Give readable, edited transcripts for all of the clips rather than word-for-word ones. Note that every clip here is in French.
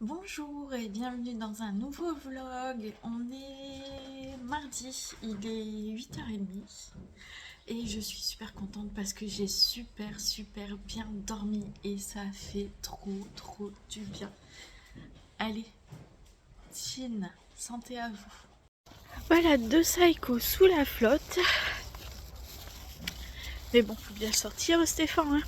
Bonjour et bienvenue dans un nouveau vlog. On est mardi, il est 8h30 et je suis super contente parce que j'ai super bien dormi et ça fait trop du bien. Allez, chin, santé à vous. Voilà, deux psychos sous la flotte. Mais bon, faut bien sortir Stéphane, hein.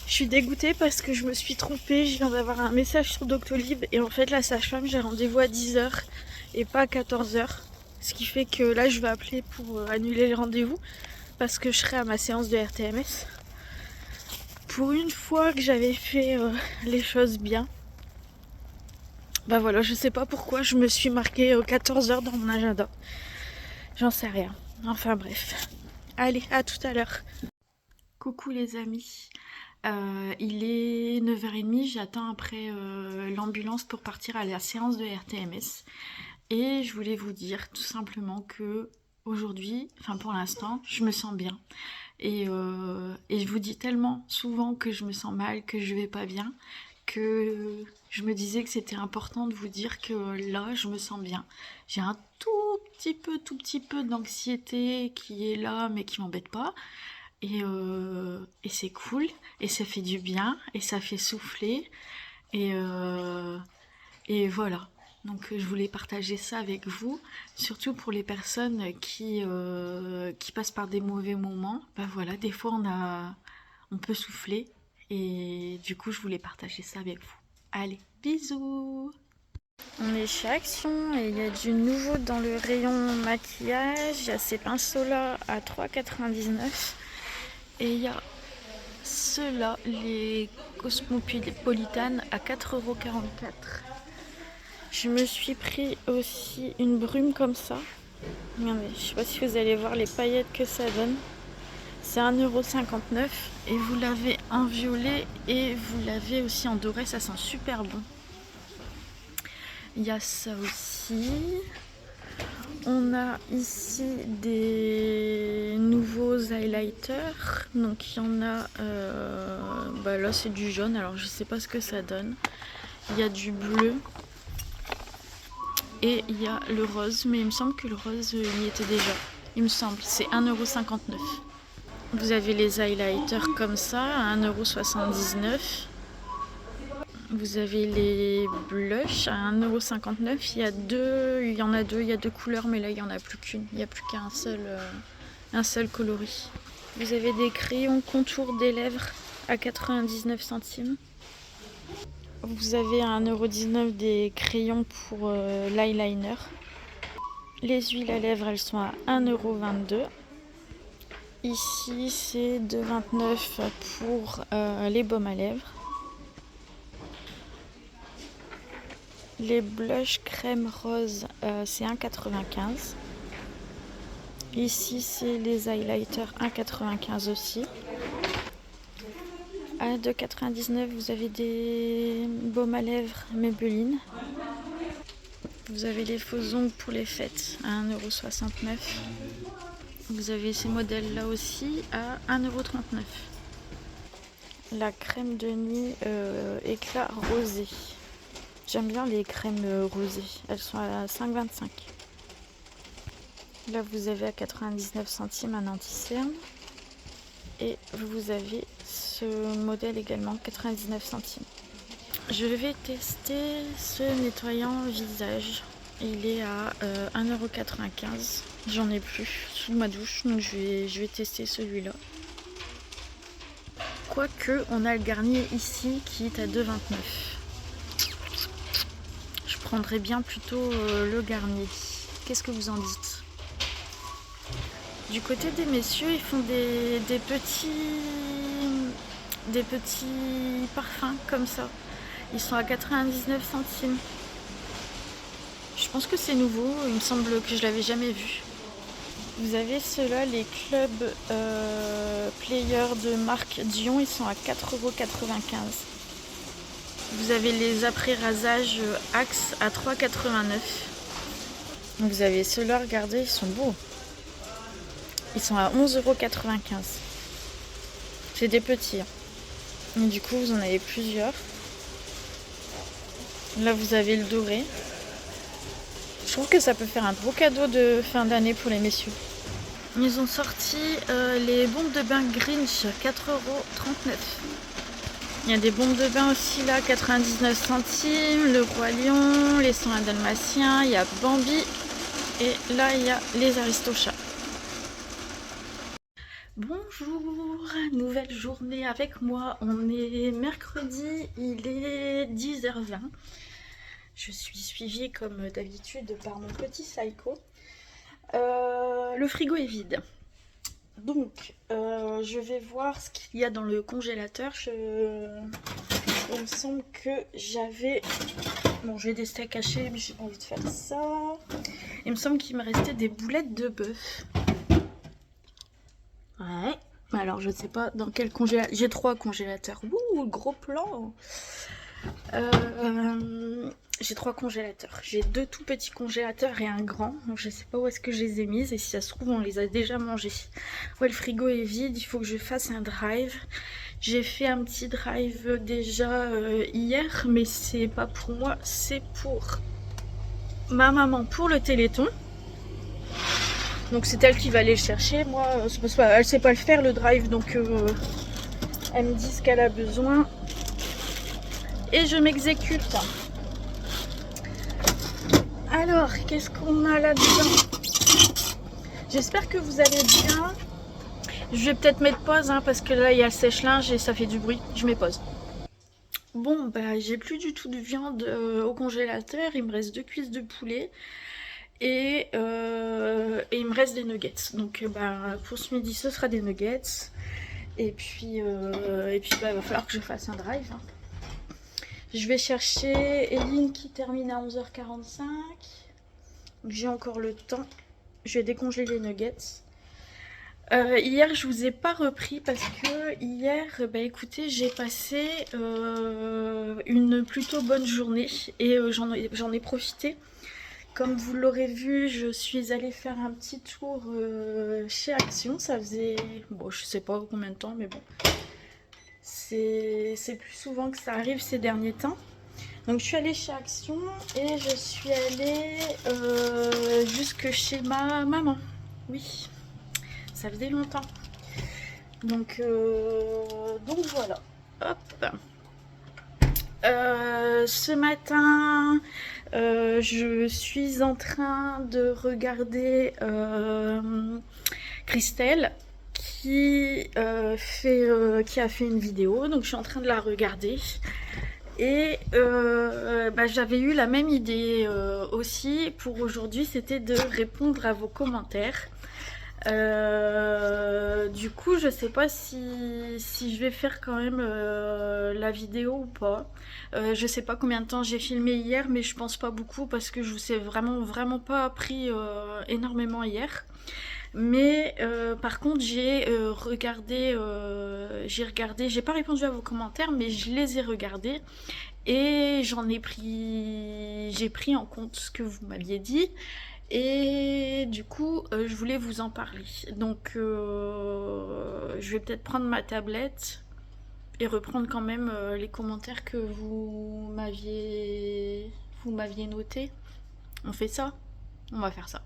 Je suis dégoûtée parce que je me suis trompée, je viens d'avoir un message sur Doctolib et en fait la sage-femme j'ai rendez-vous à 10h et pas à 14h. Ce qui fait que là je vais appeler pour annuler le rendez-vous parce que je serai à ma séance de RTMS. Pour une fois que j'avais fait les choses bien. Bah voilà, je sais pas pourquoi je me suis marqué 14h dans mon agenda. J'en sais rien. Enfin bref. Allez, à tout à l'heure. Coucou les amis. Il est 9h30, j'attends après l'ambulance pour partir à la séance de RTMS. Et je voulais vous dire tout simplement que aujourd'hui, enfin pour l'instant, je me sens bien. Et je vous dis tellement souvent que je me sens mal, que je vais pas bien, que je me disais que c'était important de vous dire que là, je me sens bien. J'ai un tout petit peu d'anxiété qui est là, mais qui m'embête pas. Et c'est cool, et ça fait du bien, et ça fait souffler, et, euh, et voilà. Donc je voulais partager ça avec vous, surtout pour les personnes qui passent par des mauvais moments. Ben voilà, des fois on peut souffler, et du coup je voulais partager ça avec vous. Allez, bisous! On est chez Action et il y a du nouveau dans le rayon maquillage. Il y a ces pinceaux-là à 3,99 €. Et il y a ceux-là, les Cosmopolitan à 4,44 €. Je me suis pris aussi une brume comme ça. Regardez, je sais pas si vous allez voir les paillettes que ça donne. C'est 1,59 € et vous l'avez en violet et vous l'avez aussi en doré, ça sent super bon. Il y a ça aussi. On a ici des nouveaux highlighters. Donc il y en a, là c'est du jaune, alors je sais pas ce que ça donne. Il y a du bleu et il y a le rose, mais il me semble que le rose y était déjà. Il me semble, c'est 1,59 €. Vous avez les highlighters comme ça à 1,79 €. Vous avez les blushs à 1,59 €. Il y en a deux, il y a deux couleurs, mais là il n'y en a plus qu'une. Il n'y a plus un seul coloris. Vous avez des crayons contour des lèvres à 99 centimes. Vous avez à 1,19 € des crayons pour l'eyeliner. Les huiles à lèvres, elles sont à 1,22 €. Ici, c'est 2,29 € pour les baumes à lèvres. Les blushs crème rose, c'est 1,95 €. Ici, c'est les highlighters 1,95 € aussi. À 2,99 €, vous avez des baumes à lèvres Maybelline. Vous avez les faux ongles pour les fêtes à 1,69 €. Vous avez ces modèles-là aussi à 1,39 €. La crème de nuit éclat rosé. J'aime bien les crèmes rosées. Elles sont à 5,25 €. Là, vous avez à 99 centimes un anti-cerne. Et vous avez ce modèle également, 99 centimes. Je vais tester ce nettoyant visage. Il est à 1,95 €. J'en ai plus sous ma douche, donc je vais tester celui-là. Quoique, on a le Garnier ici qui est à 2,29 €. Je prendrais bien plutôt le Garnier. Qu'est-ce que vous en dites? Du côté des messieurs, ils font des petits parfums comme ça. Ils sont à 99 centimes. Je pense que c'est nouveau, il me semble que je l'avais jamais vu. Vous avez ceux-là, les clubs players de marque Dion, ils sont à 4,95 €. Vous avez les après-rasages Axe à 3,89 €. Vous avez ceux-là, regardez, ils sont beaux. Ils sont à 11,95 €. C'est des petits. Et du coup, vous en avez plusieurs. Là, vous avez le doré. Je trouve que ça peut faire un beau cadeau de fin d'année pour les messieurs. Ils ont sorti les bombes de bain Grinch, 4,39 €. Il y a des bombes de bain aussi là, 99 centimes, le Roi Lion, les 101 Dalmatiens, il y a Bambi et là il y a les Aristochats. Bonjour, nouvelle journée avec moi, on est mercredi, il est 10h20. Je suis suivie comme d'habitude par mon petit Psycho. Le frigo est vide. Donc, je vais voir ce qu'il y a dans le congélateur. Il me semble que j'avais... Bon, j'ai des steaks hachés, mais j'ai pas envie de faire ça. Il me semble qu'il me restait des boulettes de bœuf. Ouais. Alors, je sais pas dans quel congélateur... J'ai 3 congélateurs. Ouh, gros plan. J'ai 3 congélateurs. J'ai 2 tout petits congélateurs et un grand. Donc je sais pas où est-ce que je les ai mises et si ça se trouve on les a déjà mangés. Ouais, le frigo est vide, il faut que je fasse un drive. J'ai fait un petit drive déjà hier, mais c'est pas pour moi, c'est pour ma maman pour le Téléthon. Donc c'est elle qui va aller le chercher. Moi, c'est parce qu'elle sait pas le faire le drive, donc elle me dit ce qu'elle a besoin. Et je m'exécute. Alors, qu'est-ce qu'on a là-dedans? J'espère que vous allez bien. Je vais peut-être mettre pause hein, parce que là il y a le sèche-linge et ça fait du bruit. Je mets pause. Bon, bah j'ai plus du tout de viande au congélateur. Il me reste 2 cuisses de poulet et il me reste des nuggets. Donc bah, pour ce midi ce sera des nuggets. Et puis bah, il va falloir que je fasse un drive. Hein. Je vais chercher Eline qui termine à 11h45. J'ai encore le temps. Je vais décongeler les nuggets. Hier je vous ai pas repris parce que hier bah écoutez j'ai passé une plutôt bonne journée et j'en ai profité. Comme vous l'aurez vu, je suis allée faire un petit tour chez Action. Ça faisait, bon je sais pas combien de temps mais bon, c'est plus souvent que ça arrive ces derniers temps. Donc je suis allée chez Action et je suis allée jusque chez ma maman. Oui, ça faisait longtemps. Donc voilà. Hop. Ce matin, je suis en train de regarder Christelle qui a fait une vidéo. Donc je suis en train de la regarder. Et bah, j'avais eu la même idée aussi pour aujourd'hui, c'était de répondre à vos commentaires. Du coup, je sais pas si je vais faire quand même la vidéo ou pas. Je sais pas combien de temps j'ai filmé hier, mais je pense pas beaucoup parce que je vous ai vraiment pas appris énormément hier. Mais par contre, j'ai regardé, j'ai pas répondu à vos commentaires, mais je les ai regardés et j'ai pris en compte ce que vous m'aviez dit. Et du coup, je voulais vous en parler. Donc, je vais peut-être prendre ma tablette et reprendre quand même les commentaires que vous m'aviez notés. On fait ça? On va faire ça.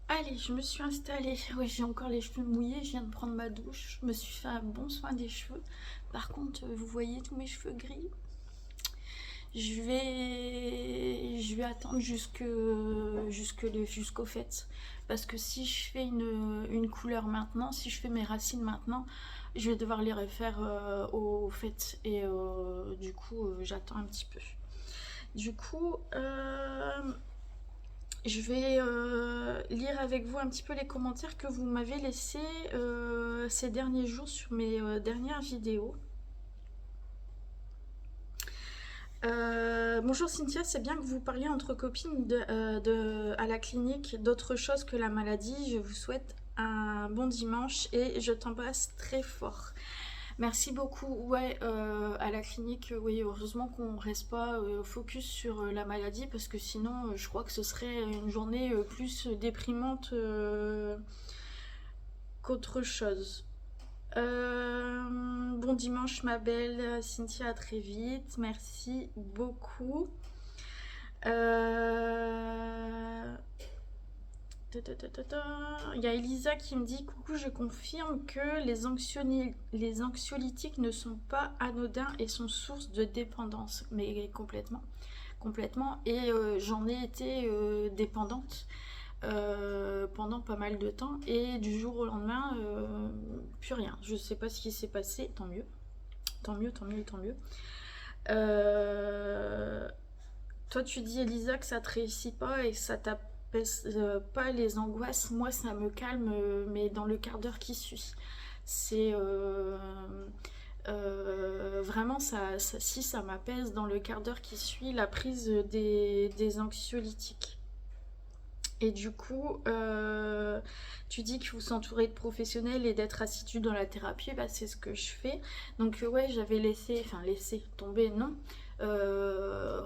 Allez, je me suis installée. Oui, j'ai encore les cheveux mouillés. Je viens de prendre ma douche. Je me suis fait un bon soin des cheveux. Par contre, vous voyez tous mes cheveux gris. Je vais attendre jusqu'au fait. Parce que si je fais une couleur maintenant, si je fais mes racines maintenant, je vais devoir les refaire au fait. Et du coup, j'attends un petit peu. Du coup, je vais lire avec vous un petit peu les commentaires que vous m'avez laissés ces derniers jours sur mes dernières vidéos. Bonjour Cynthia, c'est bien que vous parliez entre copines à la clinique d'autre chose que la maladie. Je vous souhaite un bon dimanche et je t'embrasse très fort. Merci beaucoup. Ouais, à la clinique, oui, heureusement qu'on reste pas focus sur la maladie parce que sinon, je crois que ce serait une journée plus déprimante qu'autre chose. Bon dimanche ma belle Cynthia, à très vite, merci beaucoup. Il y a Elisa qui me dit coucou, je confirme que les anxiolytiques ne sont pas anodins et sont source de dépendance, mais complètement, complètement. Et j'en ai été dépendante pendant pas mal de temps et du jour au lendemain, plus rien. Je sais pas ce qui s'est passé, tant mieux, tant mieux, tant mieux, tant mieux. Toi, tu dis, Elisa, que ça te réussit pas et que ça t'apaise pas les angoisses. Moi, ça me calme, mais dans le quart d'heure qui suit. C'est vraiment si ça m'apaise dans le quart d'heure qui suit la prise des anxiolytiques. Et du coup, tu dis qu'il faut s'entourer de professionnels et d'être assidu dans la thérapie, bah, c'est ce que je fais. Donc ouais, j'avais laissé tomber, non.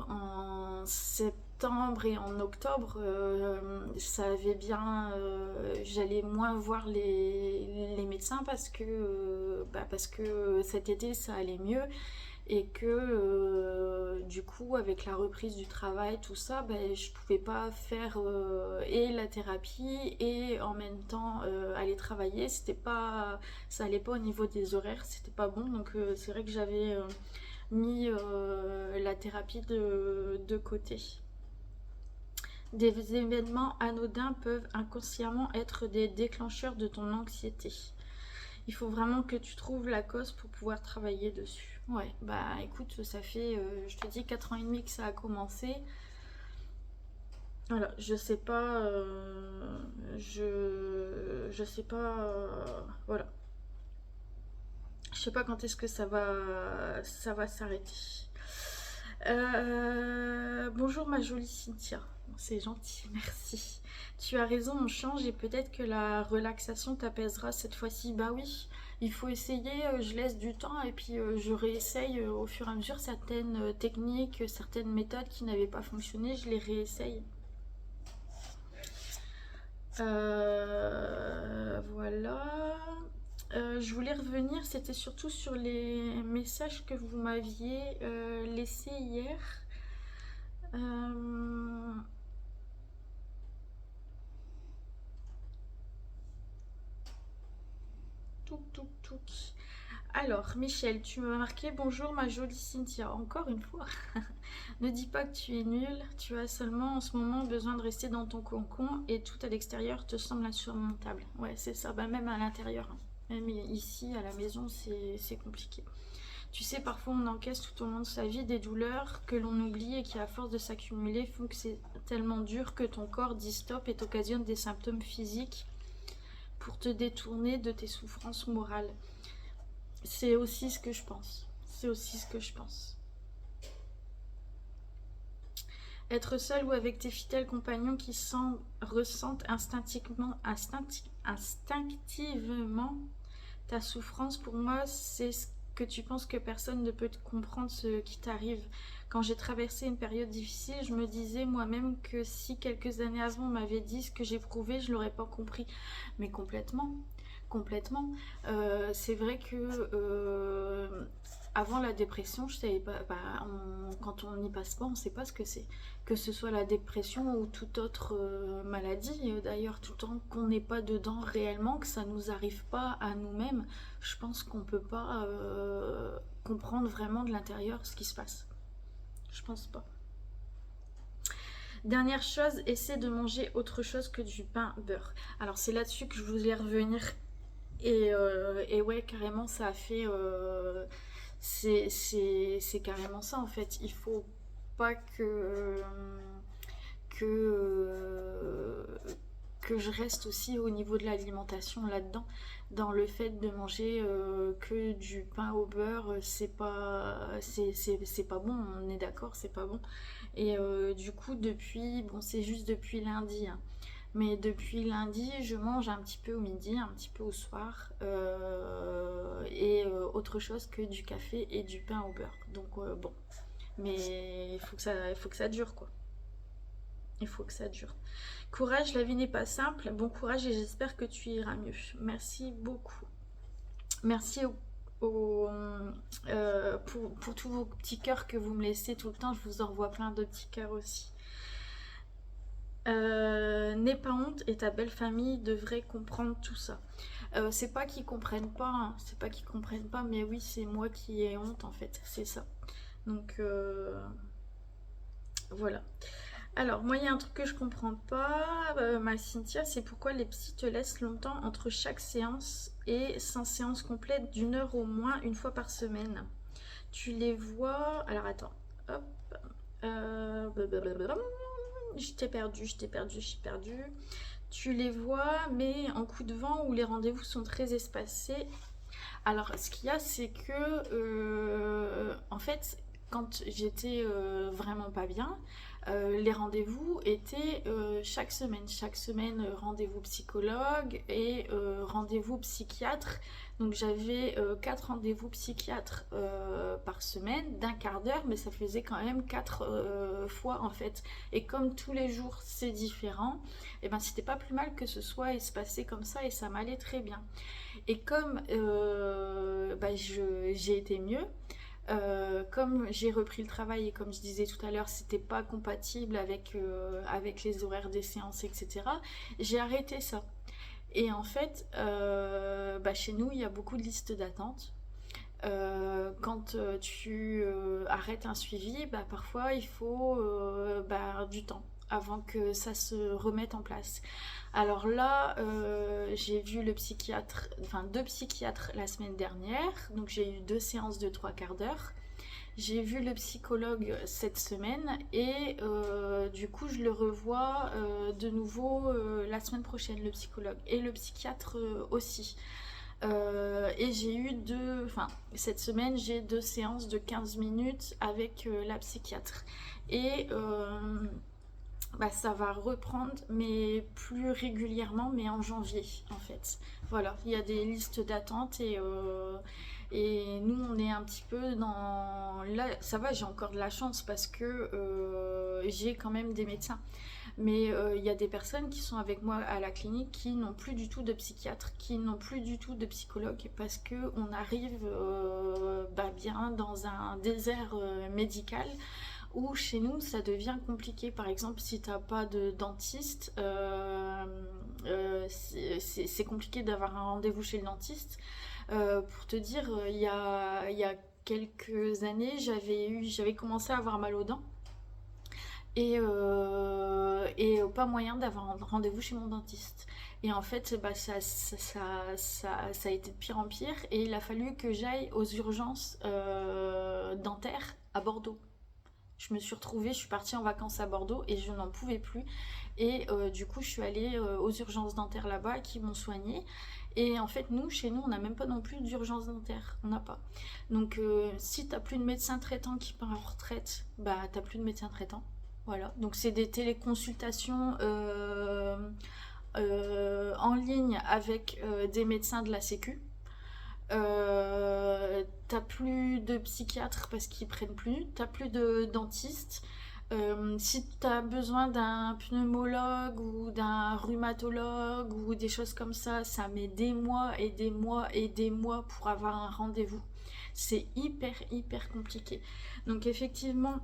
En septembre et en octobre, ça avait bien, j'allais moins voir les médecins parce que cet été ça allait mieux et que du coup avec la reprise du travail tout ça, je pouvais pas faire et la thérapie et en même temps aller travailler, ça allait pas au niveau des horaires, c'était pas bon. Donc c'est vrai que j'avais mis la thérapie de côté. Des événements anodins peuvent inconsciemment être des déclencheurs de ton anxiété. Il faut vraiment que tu trouves la cause pour pouvoir travailler dessus. Ouais, bah écoute, ça fait, je te dis, 4 ans et demi que ça a commencé. Voilà, je sais pas, je sais pas, voilà. Je sais pas quand est-ce que ça va s'arrêter. Bonjour ma jolie Cynthia. C'est gentil, merci. Tu as raison, on change et peut-être que la relaxation t'apaisera cette fois-ci. Bah oui, il faut essayer, je laisse du temps et puis je réessaye au fur et à mesure certaines techniques, certaines méthodes qui n'avaient pas fonctionné, je les réessaye. Voilà. Je voulais revenir, c'était surtout sur les messages que vous m'aviez laissés hier. Touc. Alors, Michel, tu m'as marqué bonjour ma jolie Cynthia. Encore une fois. Ne dis pas que tu es nulle. Tu as seulement en ce moment besoin de rester dans ton cocon et tout à l'extérieur te semble insurmontable. Ouais, c'est ça. Bah, même à l'intérieur. Même ici, à la maison, c'est compliqué. Tu sais, parfois on encaisse tout au long de sa vie des douleurs que l'on oublie et qui, à force de s'accumuler, font que c'est tellement dur que ton corps dit stop et t'occasionne des symptômes physiques pour te détourner de tes souffrances morales. C'est aussi ce que je pense. C'est aussi ce que je pense. Être seul ou avec tes fidèles compagnons qui ressentent instinctivement ta souffrance, pour moi, c'est ce que tu penses que personne ne peut te comprendre ce qui t'arrive. Quand j'ai traversé une période difficile, je me disais moi-même que si quelques années avant on m'avait dit ce que j'éprouvais, je l'aurais pas compris. Mais complètement. C'est vrai que avant la dépression, je savais pas. Quand on n'y passe pas, on sait pas ce que c'est. Que ce soit la dépression ou toute autre maladie, d'ailleurs, tout tant qu'on n'est pas dedans réellement, que ça nous arrive pas à nous-mêmes, je pense qu'on peut pas comprendre vraiment de l'intérieur ce qui se passe. Je pense pas. Dernière chose, essaie de manger autre chose que du pain beurre. Alors c'est là-dessus que je voulais revenir. Et ouais, carrément, ça a fait... c'est carrément ça, en fait. Il faut pas que je reste aussi au niveau de l'alimentation là-dedans. Dans le fait de manger que du pain au beurre, c'est pas bon, on est d'accord, c'est pas bon. Et du coup, c'est juste depuis lundi, hein. Mais depuis lundi, je mange un petit peu au midi, un petit peu au soir, et autre chose que du café et du pain au beurre. Donc bon, mais il faut que ça dure, quoi. Il faut que ça dure. Courage, la vie n'est pas simple. Bon courage et j'espère que tu iras mieux. Merci beaucoup. Merci pour tous vos petits cœurs que vous me laissez tout le temps. Je vous envoie plein de petits cœurs aussi. N'aie pas honte et ta belle famille devrait comprendre tout ça. C'est pas qu'ils comprennent pas, hein, c'est pas qu'ils comprennent pas, mais oui, c'est moi qui ai honte en fait, c'est ça. Donc voilà. Alors, moi, il y a un truc que je comprends pas, ma Cynthia, c'est pourquoi les psys te laissent longtemps entre chaque séance et 5 séances complètes d'1 heure au moins une fois par semaine. Tu les vois. Alors, attends. Hop. Blablabla. Je t'ai perdu, je t'ai perdu, je t'ai perdu. Tu les vois, mais en coup de vent où les rendez-vous sont très espacés. Alors, ce qu'il y a, c'est que, en fait, quand j'étais vraiment pas bien, les rendez-vous étaient chaque semaine. Chaque semaine, rendez-vous psychologue et rendez-vous psychiatre. Donc, j'avais 4 rendez-vous psychiatre par semaine d'1/4 d'heure, mais ça faisait quand même 4 fois en fait. Et comme tous les jours c'est différent, et ben c'était pas plus mal que ce soit espacé comme ça et ça m'allait très bien. Et comme j'ai été mieux, comme j'ai repris le travail et comme je disais tout à l'heure, c'était pas compatible avec les horaires des séances, etc., j'ai arrêté ça. Et en fait, chez nous, il y a beaucoup de listes d'attente. Quand tu arrêtes un suivi, parfois il faut du temps avant que ça se remette en place. Alors là, j'ai vu le psychiatre, enfin 2 psychiatres la semaine dernière, donc j'ai eu 2 séances de 3/4 d'heure. J'ai vu le psychologue cette semaine et du coup je le revois de nouveau la semaine prochaine, le psychologue et le psychiatre aussi. Et j'ai eu cette semaine, j'ai 2 séances de 15 minutes avec la psychiatre. Et ça va reprendre, mais plus régulièrement, mais en janvier, en fait. Voilà, il y a des listes d'attente et nous, on est un petit peu dans... Là, ça va, j'ai encore de la chance parce que j'ai quand même des médecins. Mais il y a des personnes qui sont avec moi à la clinique qui n'ont plus du tout de psychiatre, qui n'ont plus du tout de psychologue parce qu'on arrive bien dans un désert médical où chez nous ça devient compliqué. Par exemple, si t'as pas de dentiste, c'est compliqué d'avoir un rendez-vous chez le dentiste. Pour te dire, il y a quelques années, j'avais commencé à avoir mal aux dents et pas moyen d'avoir un rendez-vous chez mon dentiste. Et en fait, ça a été de pire en pire et il a fallu que j'aille aux urgences dentaires à Bordeaux. Je me suis retrouvée, je suis partie en vacances à Bordeaux et je n'en pouvais plus. Et du coup, je suis allée aux urgences dentaires là-bas qui m'ont soignée. Et en fait, nous, chez nous, on n'a même pas non plus d'urgence dentaire. On n'a pas. Donc, si t'as plus de médecin traitant qui part en retraite, t'as plus de médecin traitant. Voilà. Donc, c'est des téléconsultations en ligne avec des médecins de la Sécu. T'as plus de psychiatres parce qu'ils prennent plus, t'as plus de dentistes. Si t'as besoin d'un pneumologue ou d'un rhumatologue ou des choses comme ça met des mois et des mois et des mois pour avoir un rendez-vous. C'est hyper compliqué. Donc effectivement,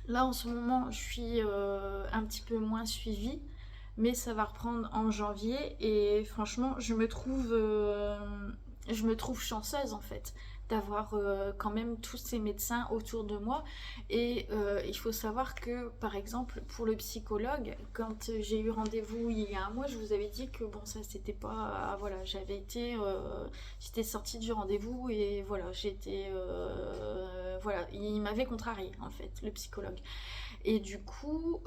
là en ce moment, je suis un petit peu moins suivie, mais ça va reprendre en janvier et franchement, je me trouve chanceuse en fait d'avoir quand même tous ces médecins autour de moi et il faut savoir que par exemple pour le psychologue quand j'ai eu rendez-vous il y a un mois je vous avais dit que bon ça c'était pas voilà j'étais sortie du rendez-vous et voilà voilà il m'avait contrarié en fait le psychologue. Et du coup,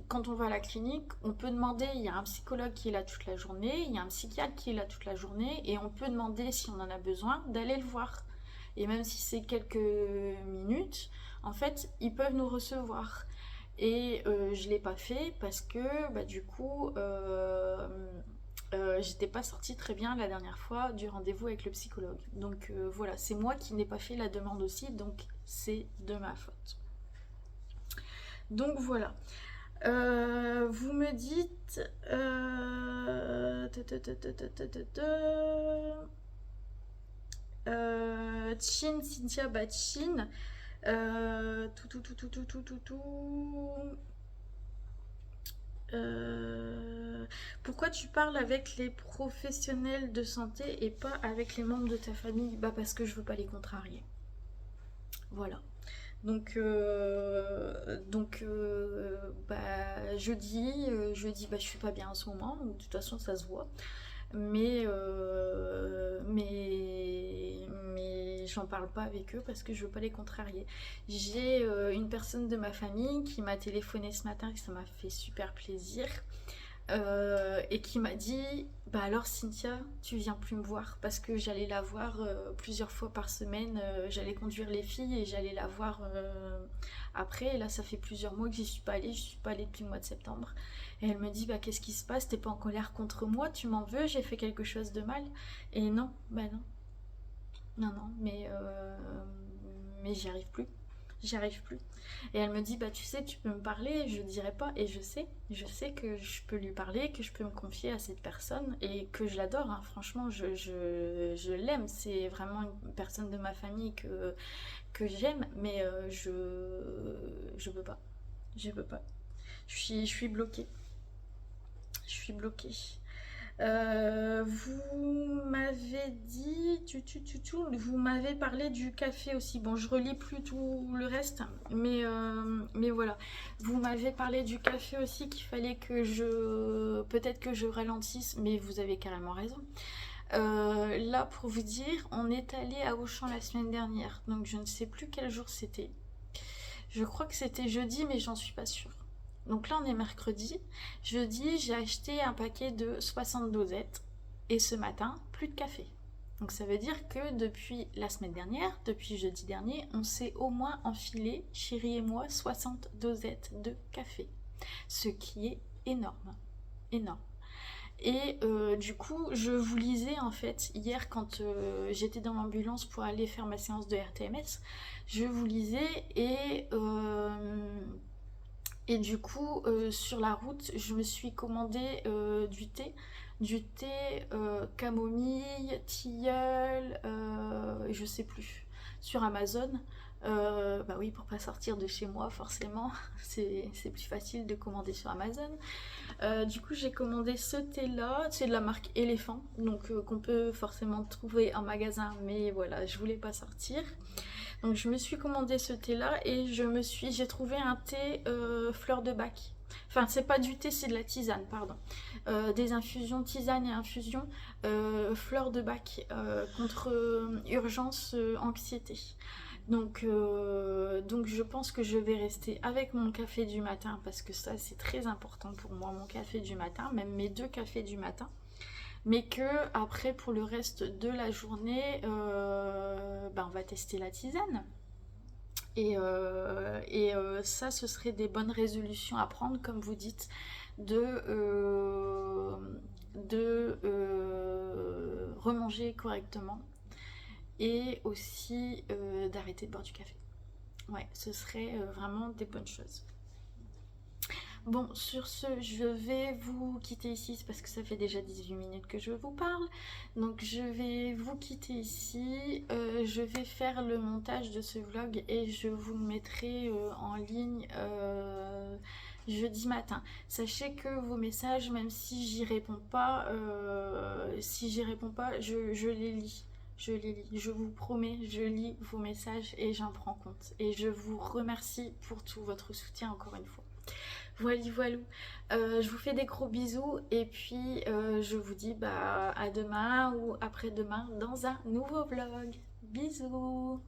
quand on va à la clinique, on peut demander, il y a un psychologue qui est là toute la journée, il y a un psychiatre qui est là toute la journée, et on peut demander, si on en a besoin, d'aller le voir. Et même si c'est quelques minutes, en fait, ils peuvent nous recevoir. Et je ne l'ai pas fait parce que, du coup, j'étais pas sortie très bien la dernière fois du rendez-vous avec le psychologue. Donc voilà, c'est moi qui n'ai pas fait la demande aussi, donc c'est de ma faute. Donc voilà. Vous me dites... Chin, Cynthia, bah Chin. Tout. Pourquoi tu parles avec les professionnels de santé et pas avec les membres de ta famille? Bah parce que je veux pas les contrarier. Voilà. Bah, jeudi, bah, je suis pas bien en ce moment, donc de toute façon ça se voit. Mais j'en parle pas avec eux parce que je veux pas les contrarier. J'ai une personne de ma famille qui m'a téléphoné ce matin, et ça m'a fait super plaisir. Et qui m'a dit bah alors Cynthia tu viens plus me voir parce que j'allais la voir plusieurs fois par semaine, j'allais conduire les filles et j'allais la voir après, et là ça fait plusieurs mois que je suis pas allée depuis le mois de septembre, et elle me dit bah qu'est-ce qui se passe, t'es pas en colère contre moi, tu m'en veux, j'ai fait quelque chose de mal? Et non, bah non, mais j'y arrive plus. Et elle me dit bah tu sais tu peux me parler, je dirai pas, et je sais que je peux lui parler, que je peux me confier à cette personne et que je l'adore, hein. Franchement je l'aime, c'est vraiment une personne de ma famille que j'aime, mais je peux pas, je peux pas. Je suis bloquée, je suis bloquée. Vous m'avez dit, vous m'avez parlé du café aussi. Bon, je relis plus tout le reste, mais voilà. Vous m'avez parlé du café aussi, qu'il fallait peut-être que je ralentisse, mais vous avez carrément raison. Là, pour vous dire, on est allé à Auchan la semaine dernière, donc je ne sais plus quel jour c'était. Je crois que c'était jeudi, mais j'en suis pas sûre. Donc là, on est mercredi. Jeudi, j'ai acheté un paquet de 60 dosettes. Et ce matin, plus de café. Donc ça veut dire que depuis la semaine dernière, depuis jeudi dernier, on s'est au moins enfilé, chérie et moi, 60 dosettes de café. Ce qui est énorme. Énorme. Et du coup, je vous lisais en fait hier quand j'étais dans l'ambulance pour aller faire ma séance de RTMS, je vous lisais et du coup sur la route, je me suis commandé du thé camomille, tilleul, je sais plus, sur Amazon. Bah oui, pour pas sortir de chez moi, forcément, c'est plus facile de commander sur Amazon. Du coup, j'ai commandé ce thé-là, c'est de la marque Elephant, donc qu'on peut forcément trouver en magasin, mais voilà, je voulais pas sortir. Donc je me suis commandé ce thé-là et j'ai trouvé un thé fleur de bac. Enfin, c'est pas du thé, c'est de la tisane, pardon. Des infusions, tisane et infusion, fleur de bac contre urgence, anxiété. Donc je pense que je vais rester avec mon café du matin parce que ça c'est très important pour moi, mon café du matin, même mes 2 cafés du matin. Mais que après pour le reste de la journée, on va tester la tisane. Ça, ce serait des bonnes résolutions à prendre, comme vous dites, de remanger correctement et aussi d'arrêter de boire du café. Ouais, ce serait vraiment des bonnes choses. Bon, sur ce, je vais vous quitter ici parce que ça fait déjà 18 minutes que je vous parle. Donc je vais vous quitter ici. Je vais faire le montage de ce vlog et je vous le mettrai en ligne jeudi matin. Sachez que vos messages, même si j'y réponds pas, je les lis. Je les lis, je vous promets, je lis vos messages et j'en prends compte. Et je vous remercie pour tout votre soutien encore une fois. Voilà. Je vous fais des gros bisous et puis je vous dis à demain ou après-demain dans un nouveau vlog. Bisous.